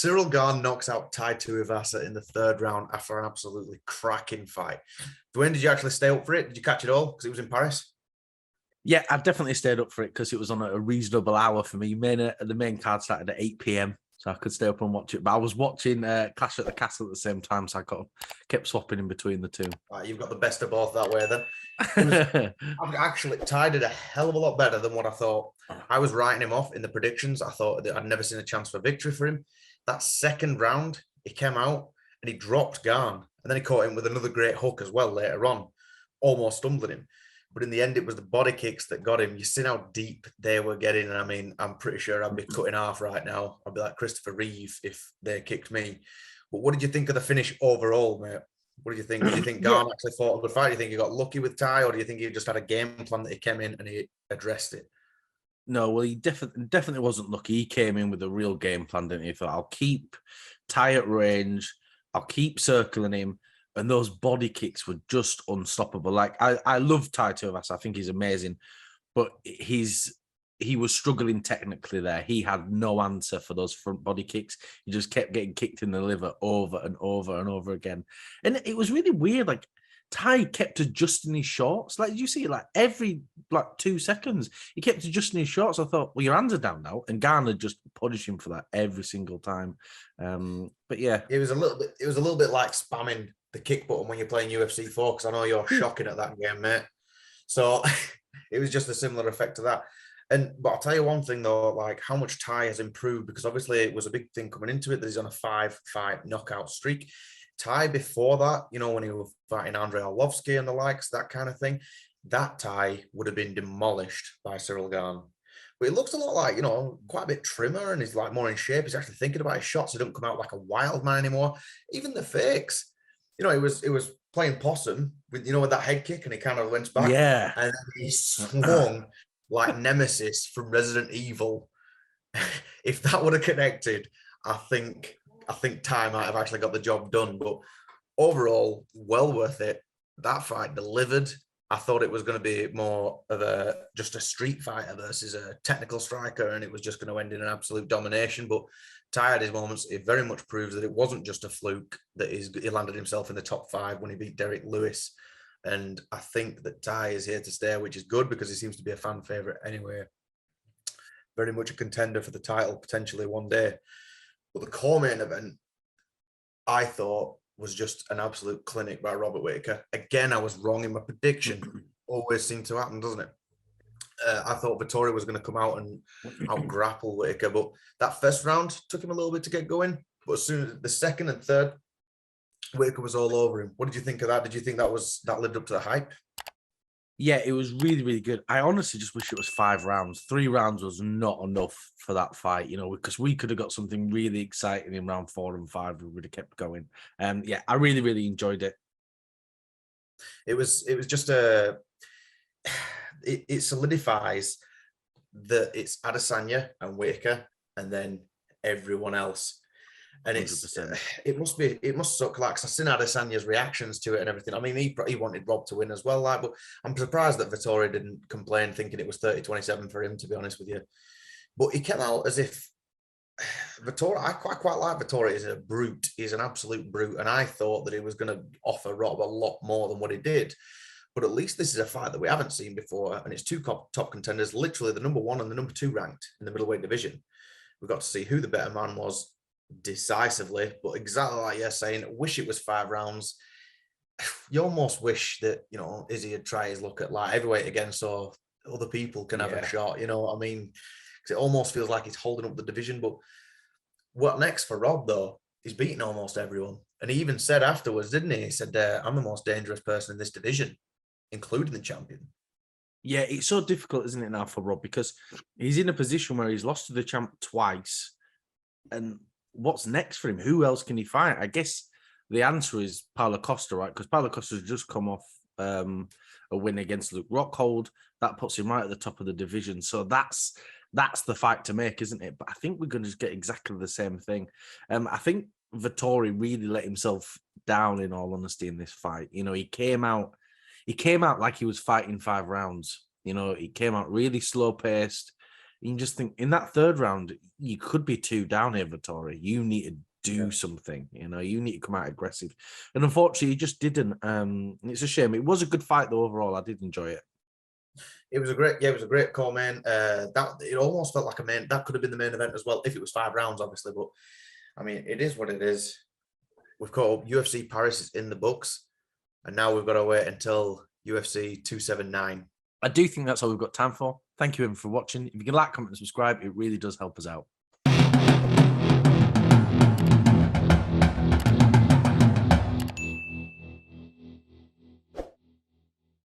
Ciryl Gane knocks out Tai Tuivasa in the third round after an absolutely cracking fight. Dwain, did you actually stay up for it? Did you catch it all? Because it was in Paris. Yeah, I definitely stayed up for it because it was on a reasonable hour for me. The main card started at 8 p.m, so I could stay up and watch it. But I was watching Clash at the Castle at the same time, so I kept swapping in between the two. Right, you've got the best of both that way then. It was actually Tai did a hell of a lot better than what I thought. I was writing him off in the predictions. I thought that I'd never seen a chance for victory for him. That second round, he came out and he dropped Gane, and then he caught him with another great hook as well later on, almost stumbling him. But in the end, it was the body kicks that got him. You see how deep they were getting. And I mean, I'm pretty sure I'd be cutting half right now. I'd be like Christopher Reeve if they kicked me. But what did you think of the finish overall, mate? What do you think? Do you think Gane actually fought a good fight? Do you think he got lucky with Tai, or do you think he just had a game plan that he came in and he addressed it? No, well, he definitely wasn't lucky. He came in with a real game plan, didn't he? He thought, I'll keep Tai at range, I'll keep circling him, and those body kicks were just unstoppable. Like I love Tai Tuivasa. I think he's amazing, but he was struggling technically there. He had no answer for those front body kicks. He just kept getting kicked in the liver over and over and over again. And it was really weird. Like Tai kept adjusting his shorts. Like, did you see it? Like every 2 seconds, he kept adjusting his shorts. I thought, well, your hands are down now. And Garner just punished him for that every single time. But yeah, it was a little bit like spamming the kick button when you're playing UFC 4, because I know you're shocking at that game, mate. So it was just a similar effect to that. But I'll tell you one thing though, like how much Tai has improved, because obviously it was a big thing coming into it that he's on a 5-fight knockout streak. Tai before that, when he was fighting Andrei Arlovsky and the likes, that kind of thing, that Tai would have been demolished by Ciryl Gane. But it looks a lot like, quite a bit trimmer, and he's like more in shape. He's actually thinking about his shots. He don't come out like a wild man anymore. Even the fakes, it was playing possum with, with that head kick, and he kind of went back. Yeah. And then he swung like Nemesis from Resident Evil. If that would have connected, I think Tai might have actually got the job done. But overall, well worth it. That fight delivered. I thought it was going to be more of just a street fighter versus a technical striker, and it was just going to end in an absolute domination. But Tai had his moments. It very much proves that it wasn't just a fluke that he landed himself in the top 5 when he beat Derek Lewis. And I think that Tai is here to stay, which is good because he seems to be a fan favorite anyway. Very much a contender for the title potentially one day. But the core main event, I thought, was just an absolute clinic by Robert Whittaker. Again, I was wrong in my prediction. Always seemed to happen, doesn't it? I thought Vettori was going to come out and out grapple Whittaker, but that first round took him a little bit to get going. But as soon as the second and third, Whittaker was all over him. What did you think of that? Did you think that lived up to the hype? Yeah, it was really, really good. I honestly just wish it was 5 rounds. 3 rounds was not enough for that fight, because we could have got something really exciting in round 4 and 5. We would have kept going. Yeah, I really, really enjoyed it. It was just it solidifies that it's Adesanya and Whittaker and then everyone else. And it must suck, like, cause I've seen Adesanya's reactions to it and everything. I mean, he wanted Rob to win as well, like, but I'm surprised that Vettori didn't complain, thinking it was 30-27 for him, to be honest with you. But he came out as if Vettori, I quite like Vettori. He's a brute. He's an absolute brute. And I thought that he was going to offer Rob a lot more than what he did. But at least this is a fight that we haven't seen before. And it's 2 top contenders, literally the number 1 and the number 2 ranked in the middleweight division. We got to see who the better man was decisively, but exactly like you're saying, wish it was 5 rounds. You almost wish that, Izzy had tried his luck at light heavyweight again, so other people can have a shot, you know what I mean? Because it almost feels like he's holding up the division. But what next for Rob, though? He's beaten almost everyone. And he even said afterwards, didn't he? He said, I'm the most dangerous person in this division, including the champion. Yeah, it's so difficult, isn't it, now for Rob? Because he's in a position where he's lost to the champ twice. And what's next for him? Who else can he fight? I guess the answer is Paulo Costa, right? Because Paulo Costa's just come off a win against Luke Rockhold. That puts him right at the top of the division. So that's the fight to make, isn't it? But I think we're going to just get exactly the same thing. I think Vettori really let himself down, in all honesty, in this fight. He came out like he was fighting 5 rounds. He came out really slow paced. You can just think in that third round, you could be 2 down here, Vettori. You need to do something. You need to come out aggressive. And unfortunately, he just didn't. It's a shame. It was a good fight though. Overall, I did enjoy it. It was a great call, man. That it almost felt like that could have been the main event as well if it was 5 rounds, obviously. But I mean, it is what it is. We've got UFC Paris is in the books, and now we've got to wait until UFC 279. I do think that's all we've got time for. Thank you everyone for watching. If you can like, comment, and subscribe, it really does help us out.